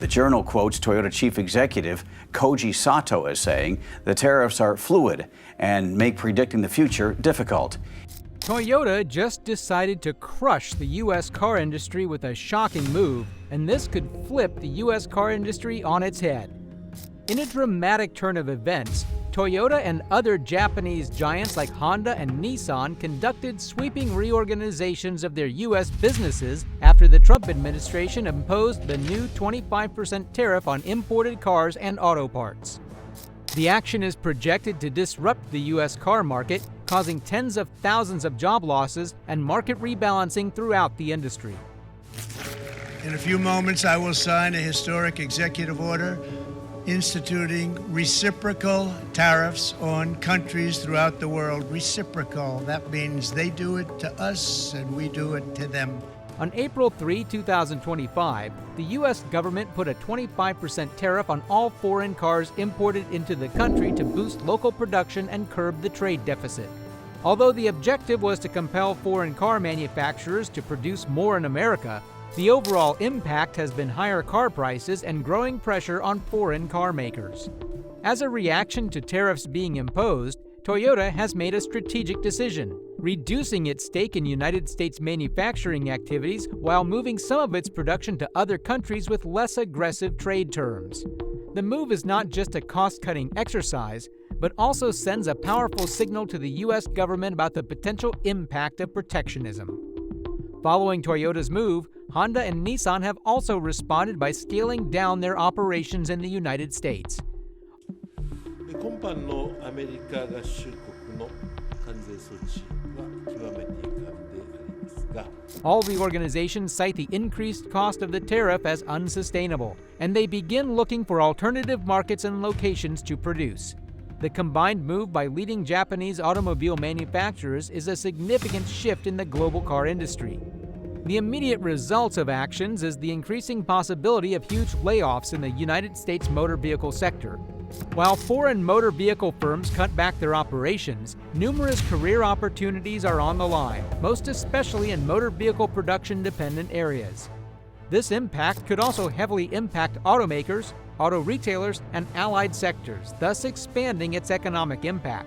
The journal quotes Toyota chief executive Koji Sato as saying the tariffs are fluid and make predicting the future difficult. Toyota just decided to crush the U.S. car industry with a shocking move, and this could flip the U.S. car industry on its head. In a dramatic turn of events, Toyota and other Japanese giants like Honda and Nissan conducted sweeping reorganizations of their U.S. businesses after the Trump administration imposed the new 25% tariff on imported cars and auto parts. The action is projected to disrupt the U.S. car market, causing tens of thousands of job losses and market rebalancing throughout the industry. In a few moments, I will sign a historic executive order instituting reciprocal tariffs on countries throughout the world. Reciprocal, that means they do it to us and we do it to them. On April 3, 2025, the U.S. government put a 25% tariff on all foreign cars imported into the country to boost local production and curb the trade deficit. Although the objective was to compel foreign car manufacturers to produce more in America, the overall impact has been higher car prices and growing pressure on foreign car makers. As a reaction to tariffs being imposed, Toyota has made a strategic decision, reducing its stake in United States manufacturing activities while moving some of its production to other countries with less aggressive trade terms. The move is not just a cost-cutting exercise, but also sends a powerful signal to the U.S. government about the potential impact of protectionism. Following Toyota's move, Honda and Nissan have also responded by scaling down their operations in the United States. All the organizations cite the increased cost of the tariff as unsustainable, and they begin looking for alternative markets and locations to produce. The combined move by leading Japanese automobile manufacturers is a significant shift in the global car industry. The immediate results of actions is the increasing possibility of huge layoffs in the United States motor vehicle sector. While foreign motor vehicle firms cut back their operations, numerous career opportunities are on the line, most especially in motor vehicle production-dependent areas. This impact could also heavily impact automakers, auto retailers, and allied sectors, thus expanding its economic impact.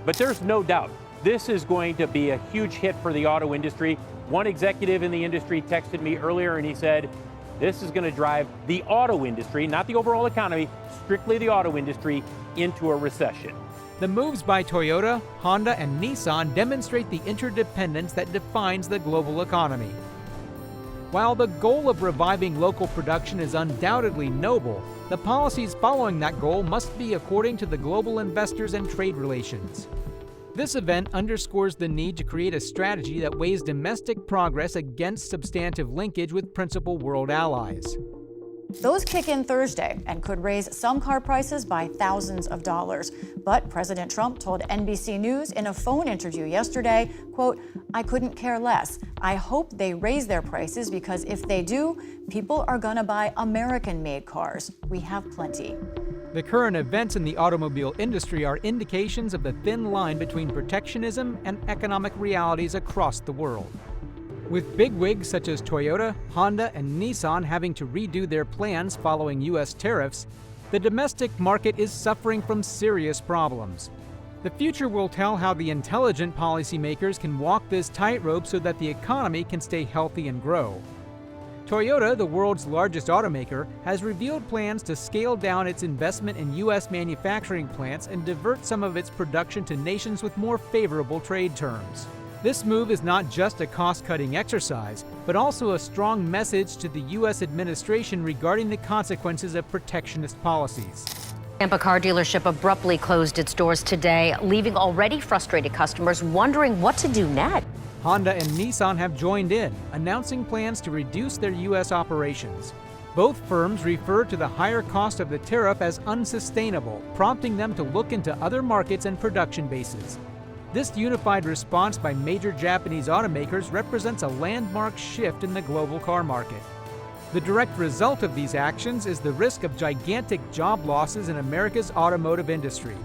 But there's no doubt this is going to be a huge hit for the auto industry. One executive in the industry texted me earlier and he said, this is going to drive the auto industry, not the overall economy, strictly the auto industry, into a recession. The moves by Toyota, Honda, and Nissan demonstrate the interdependence that defines the global economy. While the goal of reviving local production is undoubtedly noble, the policies following that goal must be according to the global investors and trade relations. This event underscores the need to create a strategy that weighs domestic progress against substantive linkage with principal world allies. Those kick in Thursday and could raise some car prices by thousands of dollars. But President Trump told NBC News in a phone interview yesterday, quote, "I couldn't care less. I hope they raise their prices because if they do, people are going to buy American-made cars. We have plenty." The current events in the automobile industry are indications of the thin line between protectionism and economic realities across the world. With bigwigs such as Toyota, Honda, and Nissan having to redo their plans following U.S. tariffs, the domestic market is suffering from serious problems. The future will tell how the intelligent policymakers can walk this tightrope so that the economy can stay healthy and grow. Toyota, the world's largest automaker, has revealed plans to scale down its investment in U.S. manufacturing plants and divert some of its production to nations with more favorable trade terms. This move is not just a cost-cutting exercise, but also a strong message to the U.S. administration regarding the consequences of protectionist policies. Tampa car dealership abruptly closed its doors today, leaving already frustrated customers wondering what to do next. Honda and Nissan have joined in, announcing plans to reduce their U.S. operations. Both firms refer to the higher cost of the tariff as unsustainable, prompting them to look into other markets and production bases. This unified response by major Japanese automakers represents a landmark shift in the global car market. The direct result of these actions is the risk of gigantic job losses in America's automotive industry.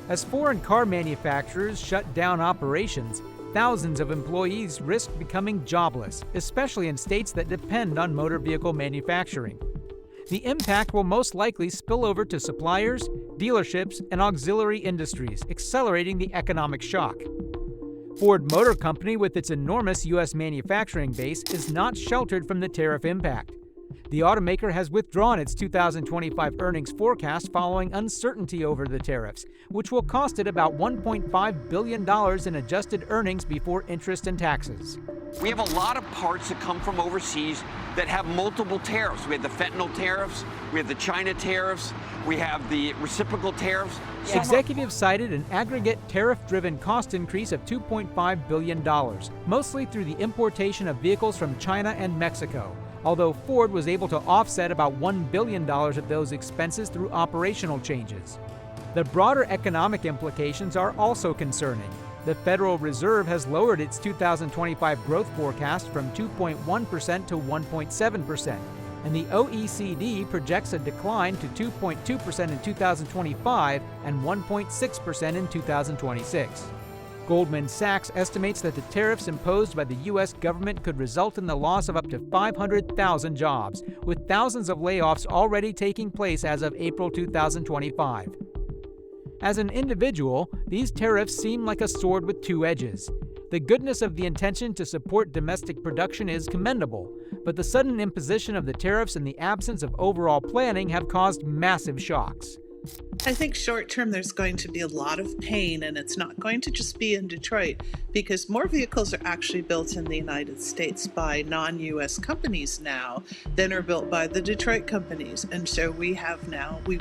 As foreign car manufacturers shut down operations, thousands of employees risk becoming jobless, especially in states that depend on motor vehicle manufacturing. The impact will most likely spill over to suppliers, dealerships, and auxiliary industries, accelerating the economic shock. Ford Motor Company, with its enormous U.S. manufacturing base, is not sheltered from the tariff impact. The automaker has withdrawn its 2025 earnings forecast following uncertainty over the tariffs, which will cost it about $1.5 billion in adjusted earnings before interest and taxes. We have a lot of parts that come from overseas that have multiple tariffs. We have the fentanyl tariffs, we have the China tariffs, we have the reciprocal tariffs. Executives cited an aggregate tariff-driven cost increase of $2.5 billion, mostly through the importation of vehicles from China and Mexico, although Ford was able to offset about $1 billion of those expenses through operational changes. The broader economic implications are also concerning. The Federal Reserve has lowered its 2025 growth forecast from 2.1% to 1.7%, and the OECD projects a decline to 2.2% in 2025 and 1.6% in 2026. Goldman Sachs estimates that the tariffs imposed by the U.S. government could result in the loss of up to 500,000 jobs, with thousands of layoffs already taking place as of April 2025. As an individual, these tariffs seem like a sword with two edges. The goodness of the intention to support domestic production is commendable, but the sudden imposition of the tariffs and the absence of overall planning have caused massive shocks. I think short term there's going to be a lot of pain, and it's not going to just be in Detroit, because more vehicles are actually built in the United States by non-US companies now than are built by the Detroit companies. And so we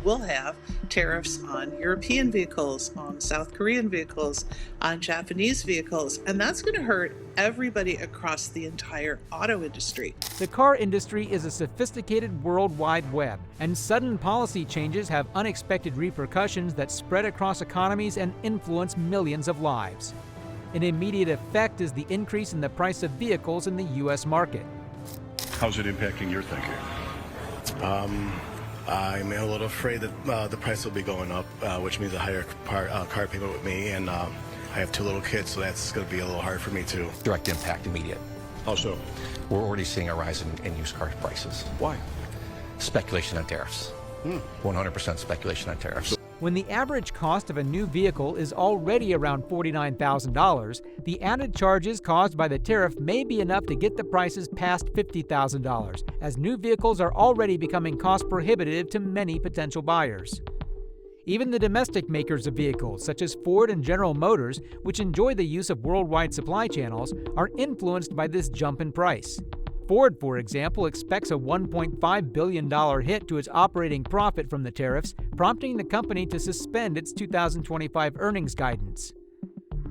will have tariffs on European vehicles, on South Korean vehicles, on Japanese vehicles, and that's going to hurt everybody across the entire auto industry. The car industry is a sophisticated worldwide web, and sudden policy changes have unexpected repercussions that spread across economies and influence millions of lives. An immediate effect is the increase in the price of vehicles in the U.S. market. How's it impacting your thinking? I'm a little afraid that the price will be going up, which means a higher car payment with me, and I have two little kids, so that's going to be a little hard for me too. Direct impact immediate. How so? We're already seeing a rise in used car prices. Why? Speculation on tariffs. 100% speculation on tariffs. When the average cost of a new vehicle is already around $49,000, the added charges caused by the tariff may be enough to get the prices past $50,000, as new vehicles are already becoming cost prohibitive to many potential buyers. Even the domestic makers of vehicles, such as Ford and General Motors, which enjoy the use of worldwide supply channels, are influenced by this jump in price. Ford, for example, expects a $1.5 billion hit to its operating profit from the tariffs, prompting the company to suspend its 2025 earnings guidance.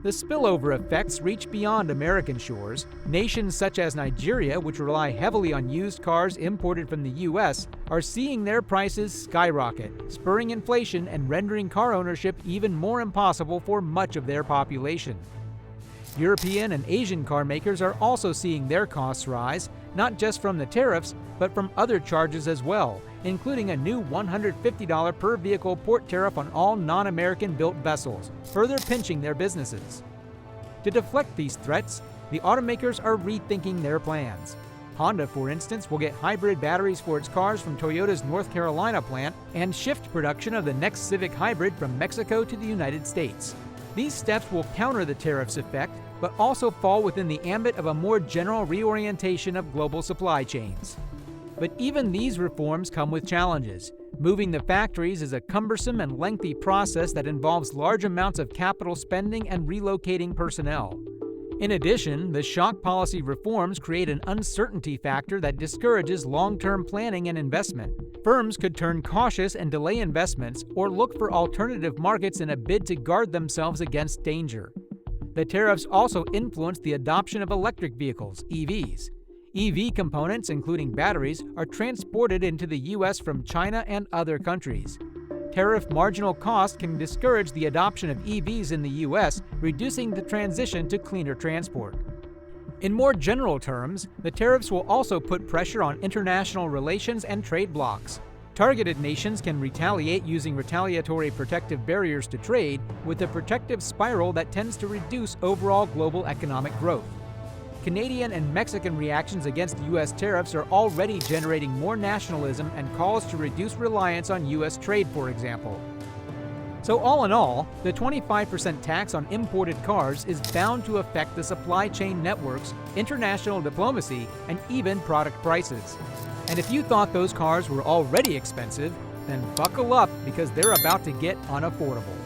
The spillover effects reach beyond American shores. Nations such as Nigeria, which rely heavily on used cars imported from the U.S., are seeing their prices skyrocket, spurring inflation and rendering car ownership even more impossible for much of their population. European and Asian car makers are also seeing their costs rise, not just from the tariffs, but from other charges as well, including a new $150 per vehicle port tariff on all non-American built vessels, further pinching their businesses. To deflect these threats, the automakers are rethinking their plans. Honda, for instance, will get hybrid batteries for its cars from Toyota's North Carolina plant and shift production of the next Civic Hybrid from Mexico to the United States. These steps will counter the tariffs effect, but also fall within the ambit of a more general reorientation of global supply chains. But even these reforms come with challenges. Moving the factories is a cumbersome and lengthy process that involves large amounts of capital spending and relocating personnel. In addition, the shock policy reforms create an uncertainty factor that discourages long-term planning and investment. Firms could turn cautious and delay investments or look for alternative markets in a bid to guard themselves against danger. The tariffs also influence the adoption of electric vehicles, EVs. EV components, including batteries, are transported into the U.S. from China and other countries. Tariff marginal cost can discourage the adoption of EVs in the U.S., reducing the transition to cleaner transport. In more general terms, the tariffs will also put pressure on international relations and trade blocs. Targeted nations can retaliate using retaliatory protective barriers to trade, with a protective spiral that tends to reduce overall global economic growth. Canadian and Mexican reactions against U.S. tariffs are already generating more nationalism and calls to reduce reliance on U.S. trade, for example. So all in all, the 25% tax on imported cars is bound to affect the supply chain networks, international diplomacy, and even product prices. And if you thought those cars were already expensive, then buckle up because they're about to get unaffordable.